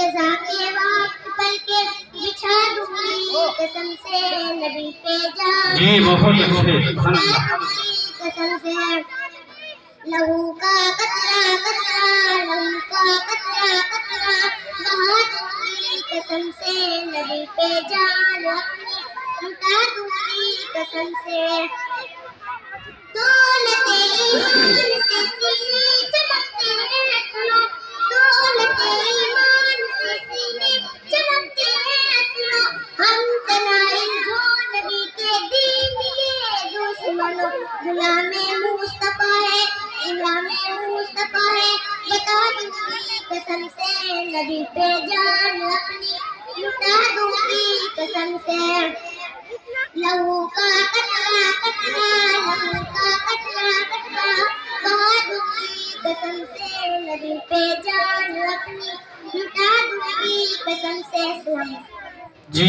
जज़ा के वक्त पर के बिछा दूंगी कसम से नबी पे जान जी बहुत अच्छे कसम से लहू का कतरा कतरा लहू का कतरा कतरा बहा दूंगी कसम से नबी पे जान अपनी लुटा दूंगी कसम से दौलते ईमान से सीने चमकते हैं सुनो दौलते ईमान से सीने चमकते हैं सुनो हम सनाइल जो नबी के दीन के दुश्मनों गुलामे मुस्तफा है इमामे मुस्तफा है बता दूंगी कसम से नबी पे जान अपनी लुटा दूंगी कसम से लहू का कतरा कतरा लहू का कतरा कतरा बहा दूंगी कसम से नबी पे जान अपनी लुटा दूंगी कसम से जी।